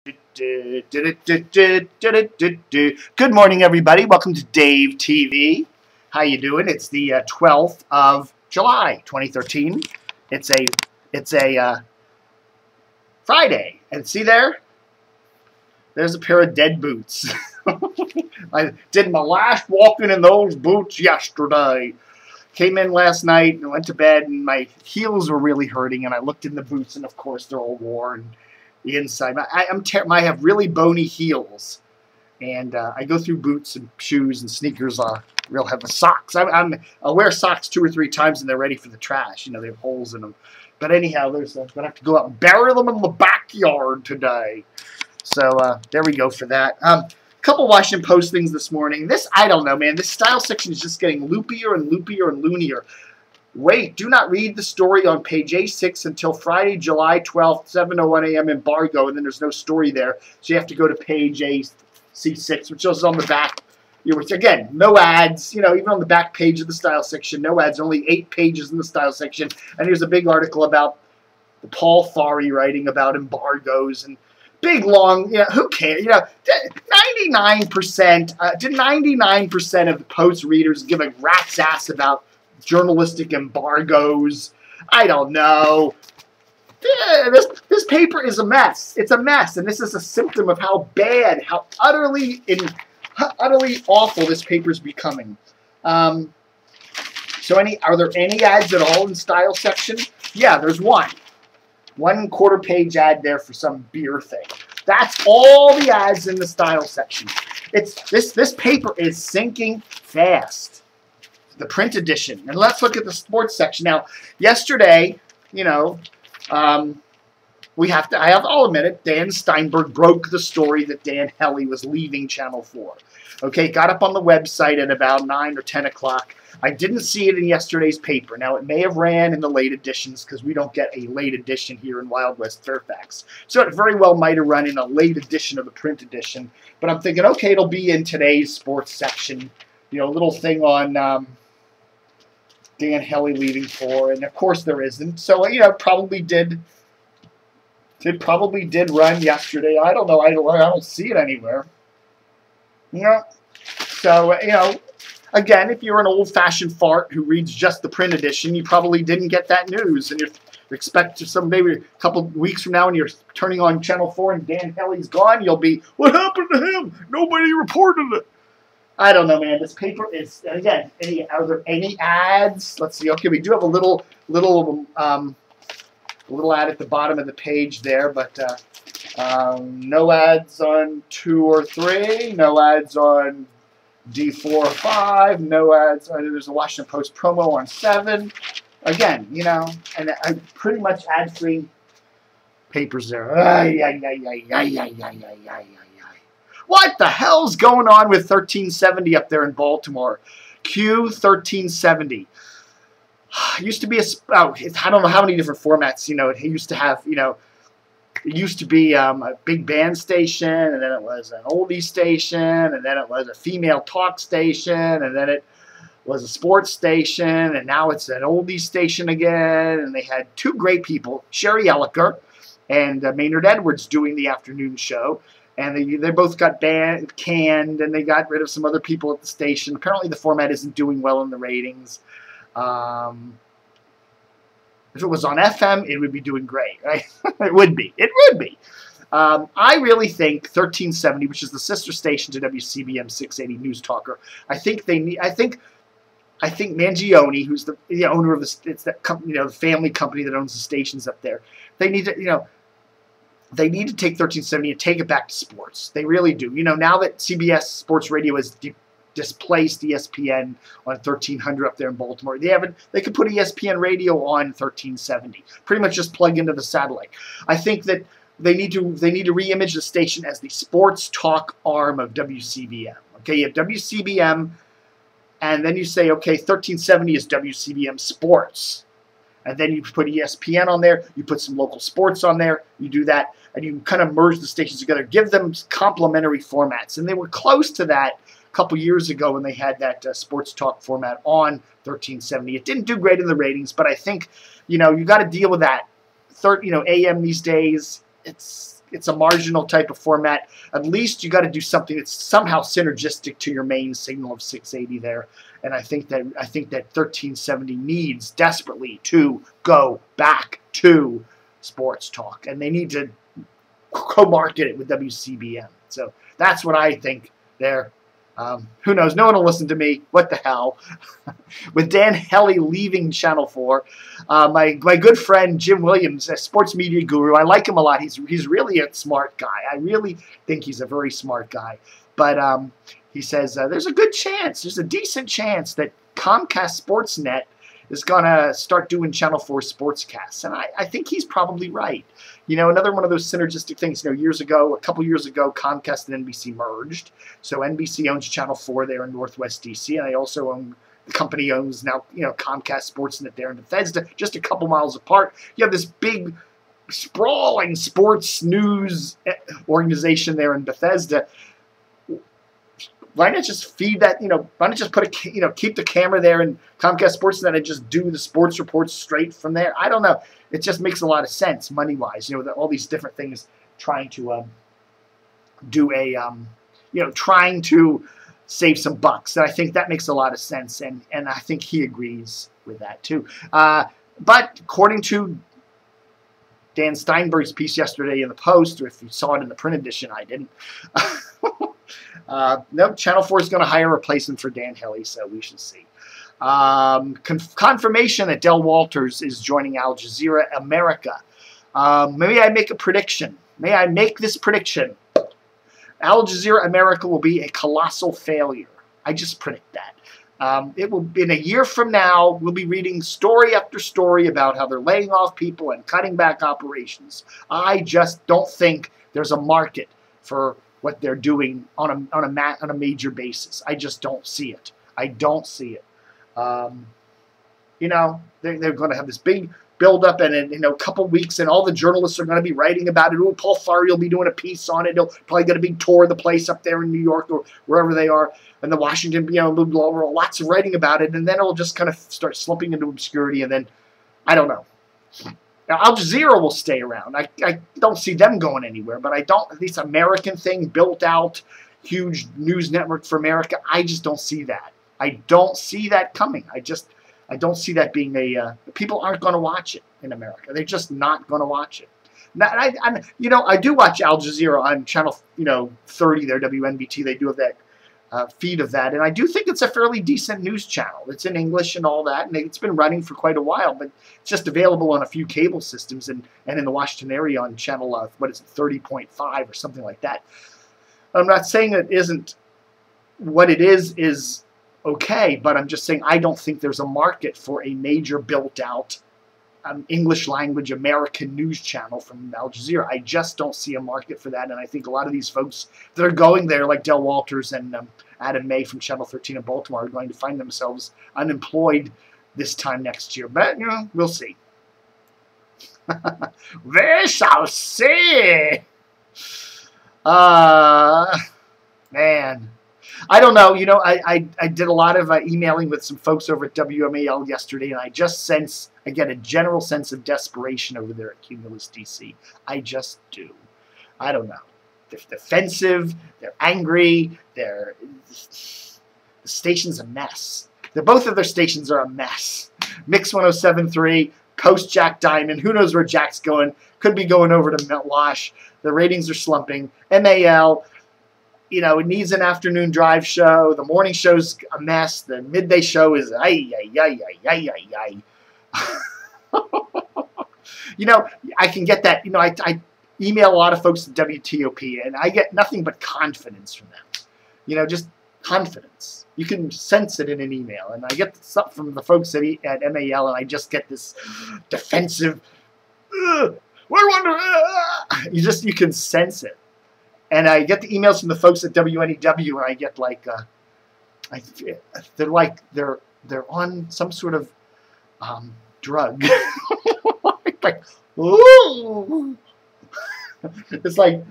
Good morning, everybody. Welcome to Dave TV. How you doing? It's the 12th of July, 2013. It's a Friday, and see there? There's a pair of dead boots. I did my last walking in those boots yesterday. Came in last night and went to bed, and my heels were really hurting. And I looked in the boots, and of course they're all worn. The inside, I have really bony heels, and I go through boots and shoes and sneakers. Real heavy socks. I'll wear socks 2 or 3 times, and they're ready for the trash. You know, they have holes in them. But anyhow, I'm gonna have to go out and bury them in the backyard today. So there we go for that. Couple Washington Post things this morning. I don't know, man. This style section is just getting loopier and loopier and loonier. Wait, do not read the story on page A6 until Friday, July 12th, 7:01 a.m. embargo, and then there's no story there. So you have to go to page AC6, which is on the back. Which, again, no ads. You know, even on the back page of the style section, no ads. Only 8 pages in the style section. And here's a big article about Paul Farhi writing about embargoes and big, long, you know, who cares? You know, 99%, did 99% of the Post readers give a rat's ass about journalistic embargoes? I don't know. This paper is a mess. It's a mess, and this is a symptom of how bad, how utterly awful this paper is becoming. So, are there any ads at all in the style section? Yeah, there's one. 1/4 page ad there for some beer thing. That's all the ads in the style section. This paper is sinking fast. The print edition. And let's look at the sports section. Now, yesterday, you know, I'll admit it, Dan Steinberg broke the story that Dan Hellie was leaving Channel 4. Okay, got up on the website at about 9 or 10 o'clock. I didn't see it in yesterday's paper. Now, it may have ran in the late editions because we don't get a late edition here in Wild West Fairfax. So it very well might have run in a late edition of the print edition. But I'm thinking, okay, it'll be in today's sports section. You know, a little thing on Dan Hellie leaving 4, and of course there isn't. So, you know, it probably did run yesterday. I don't know. I don't see it anywhere. You know, so, you know, again, if you're an old-fashioned fart who reads just the print edition, you probably didn't get that news, and you expect maybe a couple weeks from now when you're turning on Channel 4 and Dan Hellie's gone, you'll be, what happened to him? Nobody reported it. I don't know, man. This paper is, and again, are there any ads? Let's see. Okay, we do have a little ad at the bottom of the page there, but no ads on 2 or 3, no ads on D4 or 5, no ads. There's a Washington Post promo on 7. Again, you know, and pretty much ad-free papers there. What the hell's going on with 1370 up there in Baltimore? Q1370. Used to be I don't know how many different formats, you know, it used to have, you know, it used to be a big band station, and then it was an oldie station, and then it was a female talk station, and then it was a sports station, and now it's an oldie station again, and they had 2 great people, Sherry Elliker and Maynard Edwards, doing the afternoon show. And they both got canned, and they got rid of some other people at the station. Apparently the format isn't doing well in the ratings. If it was on FM, it would be doing great, right? It would be. It would be. I really think 1370, which is the sister station to WCBM 680 News Talker, I think Mangione, who's the owner of the company, you know, the family company that owns the stations up there, they need to, you know, they need to take 1370 and take it back to sports. They really do. You know, now that CBS Sports Radio has displaced ESPN on 1300 up there in Baltimore, they could put ESPN Radio on 1370. Pretty much just plug into the satellite. I think that they need to reimage the station as the sports talk arm of WCBM. Okay, you have WCBM, and then you say, okay, 1370 is WCBM Sports. And then you put ESPN on there, you put some local sports on there, you do that, and you kind of merge the stations together, give them complementary formats. And they were close to that a couple years ago when they had that sports talk format on 1370. It didn't do great in the ratings, but I think, you know, you got to deal with that. AM these days, it's it's a marginal type of format. At least you got to do something that's somehow synergistic to your main signal of 680 there. And I think that 1370 needs desperately to go back to sports talk, and they need to co-market it with WCBM. So that's what I think there. Who knows? No one will listen to me. What the hell? With Dan Hellie leaving Channel 4, my good friend Jim Williams, a sports media guru, I like him a lot. He's really a smart guy. I really think he's a very smart guy. But he says there's a good chance, there's a decent chance that Comcast SportsNet is going to start doing Channel 4 sportscasts. And I think he's probably right. You know, another one of those synergistic things. You know, a couple years ago, Comcast and NBC merged. So NBC owns Channel 4 there in Northwest DC, and they also own, the company owns now, you know, Comcast SportsNet there in Bethesda, just a couple miles apart. You have this big, sprawling sports news organization there in Bethesda. Why not just feed that, you know, why not just put a, you know, keep the camera there in Comcast SportsNet and just do the sports reports straight from there? I don't know. It just makes a lot of sense money-wise. You know, all these different things trying to do a, you know, trying to save some bucks. And I think that makes a lot of sense. And I think he agrees with that too. But according to Dan Steinberg's piece yesterday in the Post, or if you saw it in the print edition, I didn't. No, Channel 4 is going to hire a replacement for Dan Hellie, so we should see. Confirmation that Del Walters is joining Al Jazerra America. Maybe I make a prediction. May I make this prediction? Al Jazerra America will be a colossal failure. I just predict that. It will, in a year from now, we'll be reading story after story about how they're laying off people and cutting back operations. I just don't think there's a market for what they're doing on a major basis. I just don't see it. I don't see it. You know, they're going to have this big build-up, and in, you know, a couple weeks, and all the journalists are going to be writing about it. Ooh, Paul Farley will be doing a piece on it. He'll probably get a big tour of the place up there in New York or wherever they are, and the Washington, you know, lots of writing about it, and then it'll just kind of start slumping into obscurity, and then, I don't know. Now, Al Jazerra will stay around. I don't see them going anywhere, but I don't, this American thing, built out, huge news network for America, I just don't see that. I don't see that coming. I don't see that being a, people aren't going to watch it in America. They're just not going to watch it. Now, you know, I do watch Al Jazerra on channel, you know, 30 there, WNBT. They do have that feed of that, and I do think it's a fairly decent news channel. It's in English and all that, and it's been running for quite a while, but it's just available on a few cable systems and in the Washington area on channel, what is it, 30.5 or something like that. I'm not saying it isn't, what it is okay, but I'm just saying I don't think there's a market for a major built-out English language American news channel from Al Jazerra. I just don't see a market for that, and I think a lot of these folks that are going there, like Del Walters and Adam May from Channel 13 in Baltimore, are going to find themselves unemployed this time next year. But, you know, we'll see. We shall see. Man. I don't know. You know, I did a lot of emailing with some folks over at WMAL yesterday, and I just sense, again, a general sense of desperation over there at Cumulus DC. I just do. I don't know. They're defensive. They're angry. The station's a mess. Both of their stations are a mess. Mix 107.3, Coast Jack Diamond. Who knows where Jack's going? Could be going over to Wash. The ratings are slumping. MAL. You know, it needs an afternoon drive show. The morning show's a mess. The midday show is You know, I can get that. You know, I email a lot of folks at WTOP, and I get nothing but confidence from them. You know, just confidence. You can sense it in an email. And I get stuff from the folks at MAL, and I just get this defensive, you can sense it. And I get the emails from the folks at WNEW, and I get like, they're on some sort of drug. Like, ooh. It's like,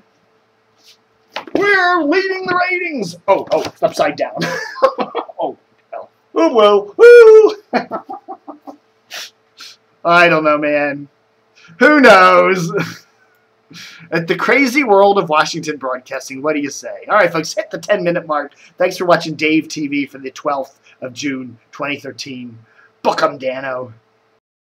we're leading the ratings. Oh, it's upside down. Oh, hell. Oh, well. Woo. I don't know, man. Who knows? At the crazy world of Washington broadcasting, what do you say? All right, folks, hit the 10-minute mark. Thanks for watching Dave TV for the 12th of June, 2013. Book 'em, Dano.